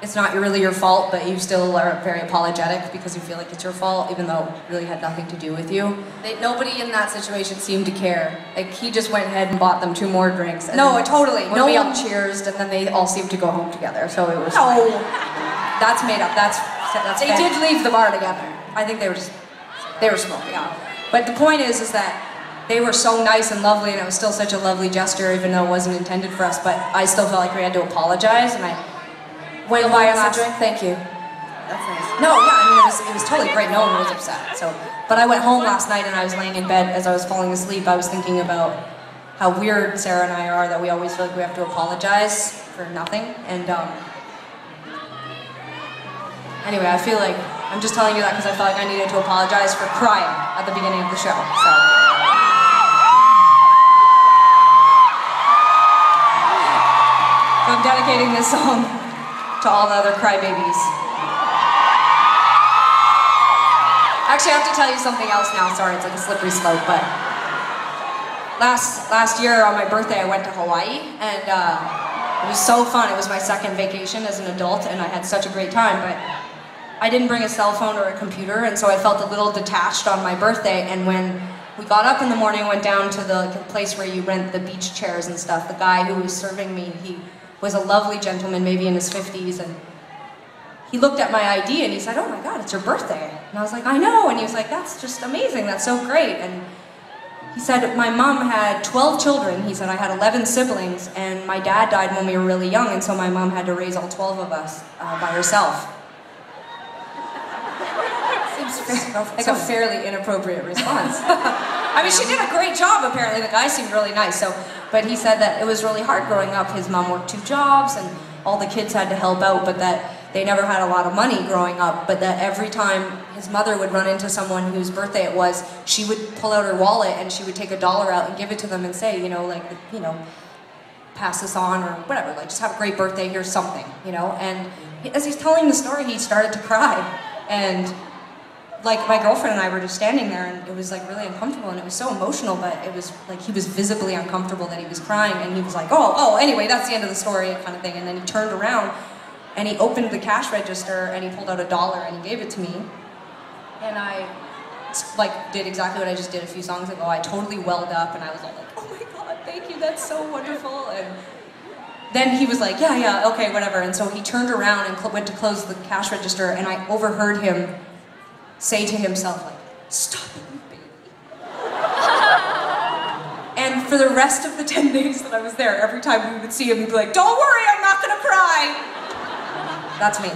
it's not really your fault, but you still are very apologetic because you feel like it's your fault, even though it really had nothing to do with you. Nobody in that situation seemed to care. Like, he just went ahead and bought them 2 more drinks. And no, totally. No one cheersed, and then they all seemed to go home together, so it was... No! That's made up, that's They did leave the bar together. I think they were smoking, yeah. But the point is that they were so nice and lovely, and it was still such a lovely gesture, even though it wasn't intended for us, but I still felt like we had to apologize, and I went buy us a drink? Thank you. That's nice. No, yeah, I mean, it was totally great. No one was upset. So, but I went home last night and I was laying in bed as I was falling asleep. I was thinking about how weird Sarah and I are, that we always feel like we have to apologize for nothing. And anyway, I feel like I'm just telling you that because I felt like I needed to apologize for crying at the beginning of the show. So. I'm dedicating this song to all the other crybabies. Actually, I have to tell you something else now. Sorry, it's like a slippery slope, but last year on my birthday, I went to Hawaii, and it was so fun. It was my second vacation as an adult, and I had such a great time, but I didn't bring a cell phone or a computer, and so I felt a little detached on my birthday, and when we got up in the morning, went down to the place where you rent the beach chairs and stuff, the guy who was serving me, he was a lovely gentleman, maybe in his 50s, and he looked at my ID and he said, "Oh my God, it's your birthday." And I was like, "I know," and he was like, "That's just amazing, that's so great." And he said, "My mom had 12 children," he said, "I had 11 siblings, and my dad died when we were really young, and so my mom had to raise all 12 of us by herself." Seems like a fairly inappropriate response. I mean, she did a great job, apparently. The guy seemed really nice, but he said that it was really hard growing up. His mom worked 2 jobs, and all the kids had to help out, but that they never had a lot of money growing up, but that every time his mother would run into someone whose birthday it was, she would pull out her wallet and she would take $1 out and give it to them and say, pass this on or whatever, like, just have a great birthday, here's something, And as he's telling the story, he started to cry, and like, my girlfriend and I were just standing there, and it was like really uncomfortable, and it was so emotional, but it was like he was visibly uncomfortable that he was crying, and he was like, oh, anyway, that's the end of the story, kind of thing. And then he turned around and he opened the cash register and he pulled out $1 and he gave it to me, and I did exactly what I just did a few songs ago. I totally welled up, and I was all like, "Oh my God, thank you, that's so wonderful." And then he was like, yeah, okay, whatever. And so he turned around and went to close the cash register, and I overheard him say to himself, like, "Stop it, baby." And for the rest of the 10 days that I was there, every time we would see him, he'd be like, "Don't worry, I'm not gonna cry." That's me.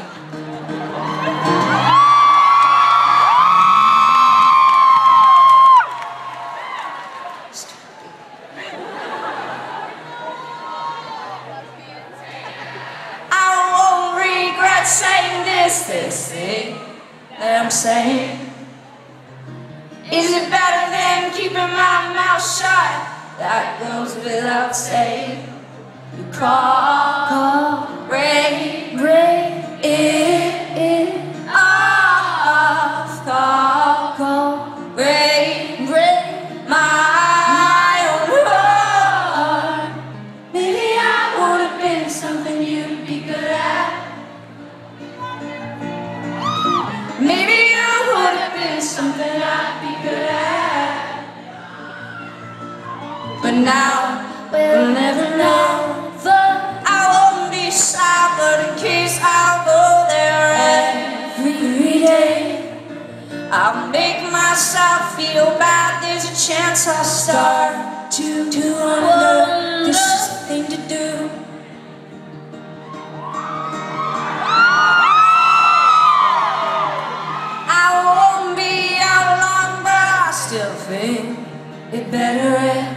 I won't regret saying this thing that I'm saying. Is it better than keeping my mouth shut? That goes without saying. You call, break it off, call, break my own heart. Maybe I would have been something you'd be good at. Maybe you would have been something I'd be good at. But now, we'll never know. I won't be shy, but in case I'll go there every day. I'll make myself feel bad. There's a chance I'll start to wonder. This is the thing to do. I won't be out long, but I still think it better end.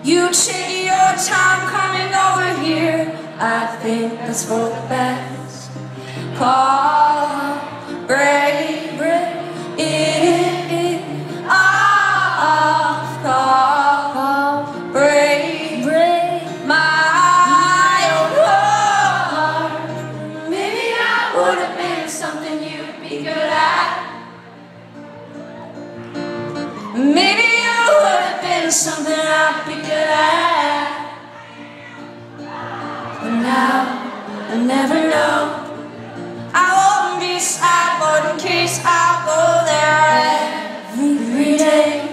You take your time coming over here. I think that's for the best. Call, break it off. Call, break my own heart. Maybe I would have been something you'd be good at. Maybe you would have been something I'd be good at. But now, I'll never know. I won't be sad, but in case I go there every day,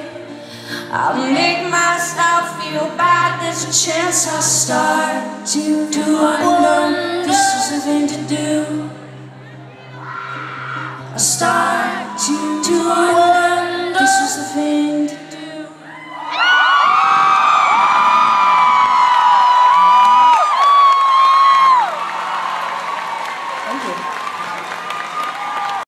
I'll make myself feel bad. There's a chance I'll start to wonder. This is the thing to do. I'll start